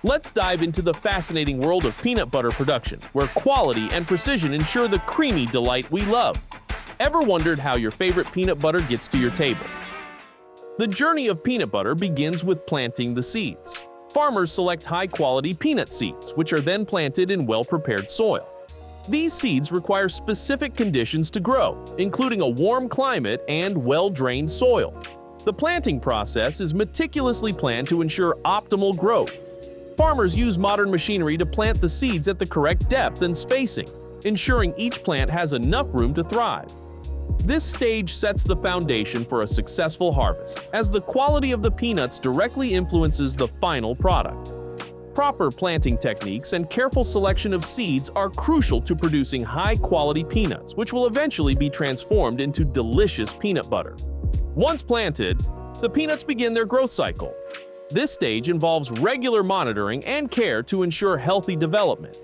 Let's dive into the fascinating world of peanut butter production, where quality and precision ensure the creamy delight we love. Ever wondered how your favorite peanut butter gets to your table? The journey of peanut butter begins with planting the seeds. Farmers select high-quality peanut seeds, which are then planted in well-prepared soil. These seeds require specific conditions to grow, including a warm climate and well-drained soil. The planting process is meticulously planned to ensure optimal growth. Farmers use modern machinery to plant the seeds at the correct depth and spacing, ensuring each plant has enough room to thrive. This stage sets the foundation for a successful harvest, as the quality of the peanuts directly influences the final product. Proper planting techniques and careful selection of seeds are crucial to producing high-quality peanuts, which will eventually be transformed into delicious peanut butter. Once planted, the peanuts begin their growth cycle. This stage involves regular monitoring and care to ensure healthy development.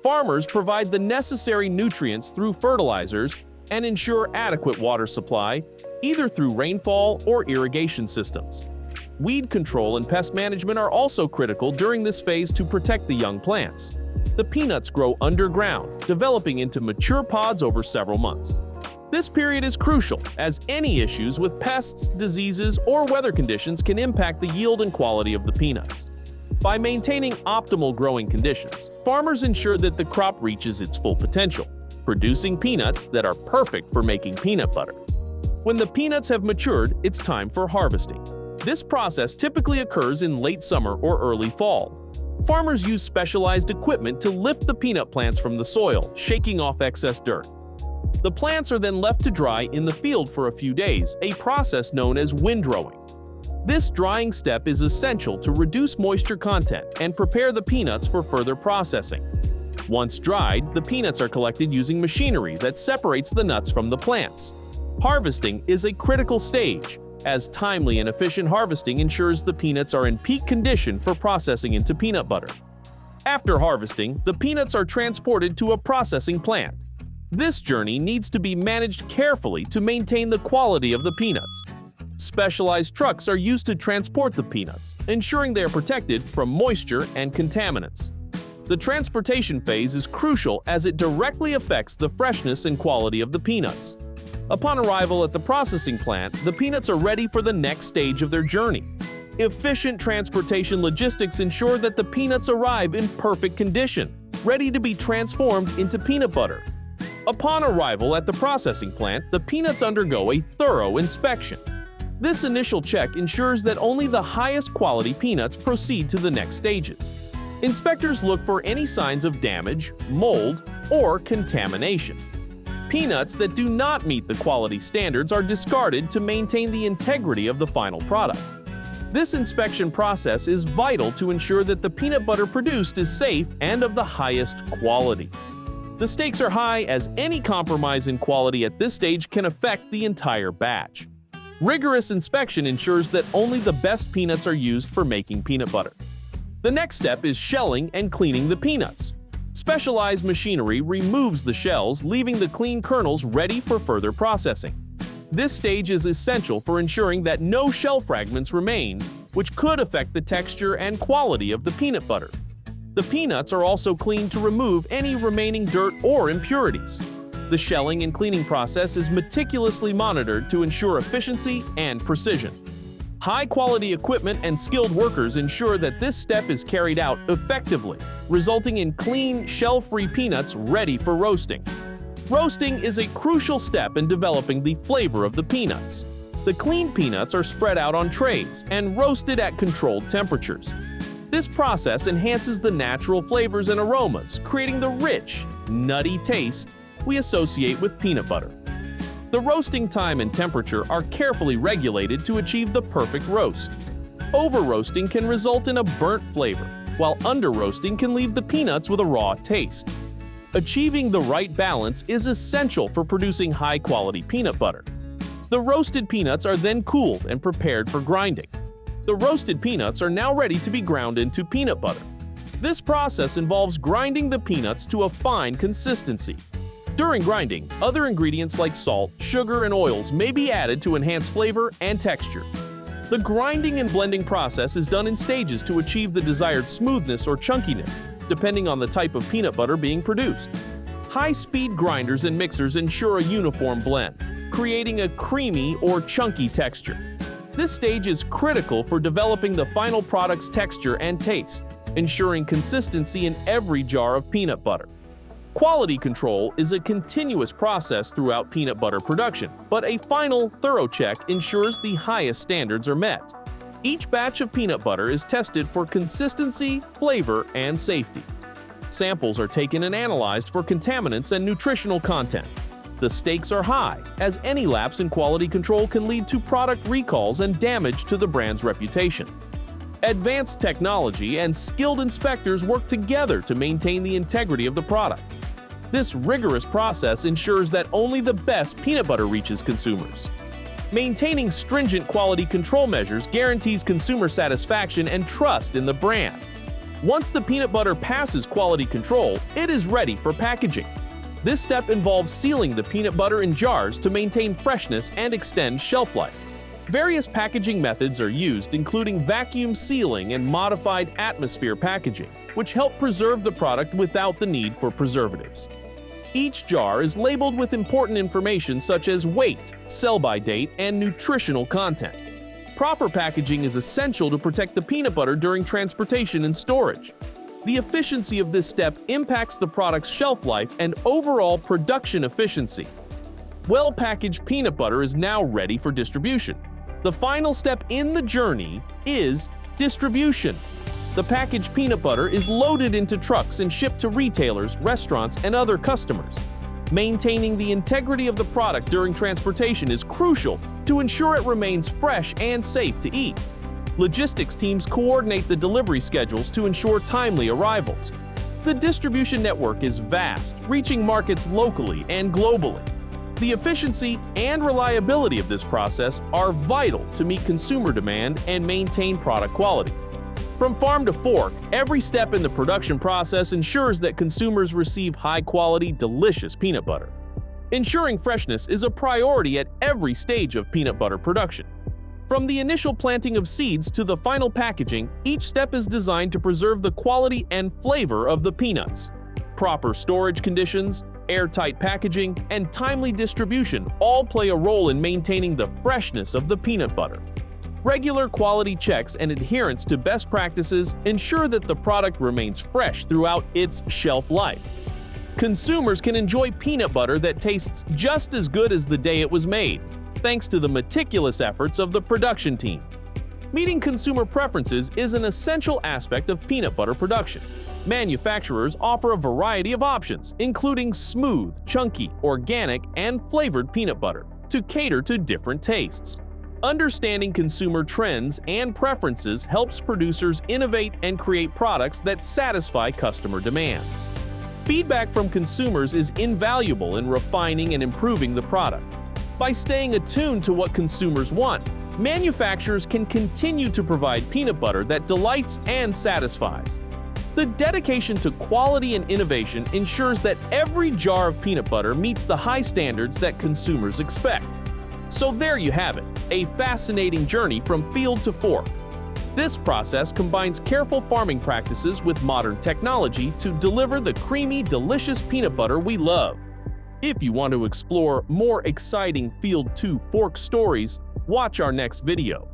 Farmers provide the necessary nutrients through fertilizers and ensure adequate water supply, either through rainfall or irrigation systems. Weed control and pest management are also critical during this phase to protect the young plants. The peanuts grow underground, developing into mature pods over several months. This period is crucial, as any issues with pests, diseases, or weather conditions can impact the yield and quality of the peanuts. By maintaining optimal growing conditions, farmers ensure that the crop reaches its full potential, producing peanuts that are perfect for making peanut butter. When the peanuts have matured, it's time for harvesting. This process typically occurs in late summer or early fall. Farmers use specialized equipment to lift the peanut plants from the soil, shaking off excess dirt. The plants are then left to dry in the field for a few days, a process known as windrowing. This drying step is essential to reduce moisture content and prepare the peanuts for further processing. Once dried, the peanuts are collected using machinery that separates the nuts from the plants. Harvesting is a critical stage, as timely and efficient harvesting ensures the peanuts are in peak condition for processing into peanut butter. After harvesting, the peanuts are transported to a processing plant. This journey needs to be managed carefully to maintain the quality of the peanuts. Specialized trucks are used to transport the peanuts, ensuring they are protected from moisture and contaminants. The transportation phase is crucial as it directly affects the freshness and quality of the peanuts. Upon arrival at the processing plant, the peanuts are ready for the next stage of their journey. Efficient transportation logistics ensure that the peanuts arrive in perfect condition, ready to be transformed into peanut butter. Upon arrival at the processing plant, the peanuts undergo a thorough inspection. This initial check ensures that only the highest quality peanuts proceed to the next stages. Inspectors look for any signs of damage, mold, or contamination. Peanuts that do not meet the quality standards are discarded to maintain the integrity of the final product. This inspection process is vital to ensure that the peanut butter produced is safe and of the highest quality. The stakes are high, as any compromise in quality at this stage can affect the entire batch. Rigorous inspection ensures that only the best peanuts are used for making peanut butter. The next step is shelling and cleaning the peanuts. Specialized machinery removes the shells, leaving the clean kernels ready for further processing. This stage is essential for ensuring that no shell fragments remain, which could affect the texture and quality of the peanut butter. The peanuts are also cleaned to remove any remaining dirt or impurities. The shelling and cleaning process is meticulously monitored to ensure efficiency and precision. High-quality equipment and skilled workers ensure that this step is carried out effectively, resulting in clean, shell-free peanuts ready for roasting. Roasting is a crucial step in developing the flavor of the peanuts. The clean peanuts are spread out on trays and roasted at controlled temperatures. This process enhances the natural flavors and aromas, creating the rich, nutty taste we associate with peanut butter. The roasting time and temperature are carefully regulated to achieve the perfect roast. Over-roasting can result in a burnt flavor, while under-roasting can leave the peanuts with a raw taste. Achieving the right balance is essential for producing high-quality peanut butter. The roasted peanuts are then cooled and prepared for grinding. The roasted peanuts are now ready to be ground into peanut butter. This process involves grinding the peanuts to a fine consistency. During grinding, other ingredients like salt, sugar, and oils may be added to enhance flavor and texture. The grinding and blending process is done in stages to achieve the desired smoothness or chunkiness, depending on the type of peanut butter being produced. High-speed grinders and mixers ensure a uniform blend, creating a creamy or chunky texture. This stage is critical for developing the final product's texture and taste, ensuring consistency in every jar of peanut butter. Quality control is a continuous process throughout peanut butter production, but a final, thorough check ensures the highest standards are met. Each batch of peanut butter is tested for consistency, flavor, and safety. Samples are taken and analyzed for contaminants and nutritional content. The stakes are high, as any lapse in quality control can lead to product recalls and damage to the brand's reputation. Advanced technology and skilled inspectors work together to maintain the integrity of the product. This rigorous process ensures that only the best peanut butter reaches consumers. Maintaining stringent quality control measures guarantees consumer satisfaction and trust in the brand. Once the peanut butter passes quality control, it is ready for packaging. This step involves sealing the peanut butter in jars to maintain freshness and extend shelf life. Various packaging methods are used, including vacuum sealing and modified atmosphere packaging, which help preserve the product without the need for preservatives. Each jar is labeled with important information such as weight, sell-by date, and nutritional content. Proper packaging is essential to protect the peanut butter during transportation and storage. The efficiency of this step impacts the product's shelf life and overall production efficiency. Well-packaged peanut butter is now ready for distribution. The final step in the journey is distribution. The packaged peanut butter is loaded into trucks and shipped to retailers, restaurants, and other customers. Maintaining the integrity of the product during transportation is crucial to ensure it remains fresh and safe to eat. Logistics teams coordinate the delivery schedules to ensure timely arrivals. The distribution network is vast, reaching markets locally and globally. The efficiency and reliability of this process are vital to meet consumer demand and maintain product quality. From farm to fork, every step in the production process ensures that consumers receive high-quality, delicious peanut butter. Ensuring freshness is a priority at every stage of peanut butter production. From the initial planting of seeds to the final packaging, each step is designed to preserve the quality and flavor of the peanuts. Proper storage conditions, airtight packaging, and timely distribution all play a role in maintaining the freshness of the peanut butter. Regular quality checks and adherence to best practices ensure that the product remains fresh throughout its shelf life. Consumers can enjoy peanut butter that tastes just as good as the day it was made, thanks to the meticulous efforts of the production team. Meeting consumer preferences is an essential aspect of peanut butter production. Manufacturers offer a variety of options, including smooth, chunky, organic, and flavored peanut butter, to cater to different tastes. Understanding consumer trends and preferences helps producers innovate and create products that satisfy customer demands. Feedback from consumers is invaluable in refining and improving the product. By staying attuned to what consumers want, manufacturers can continue to provide peanut butter that delights and satisfies. The dedication to quality and innovation ensures that every jar of peanut butter meets the high standards that consumers expect. So there you have it, a fascinating journey from field to fork. This process combines careful farming practices with modern technology to deliver the creamy, delicious peanut butter we love. If you want to explore more exciting field to fork stories, watch our next video.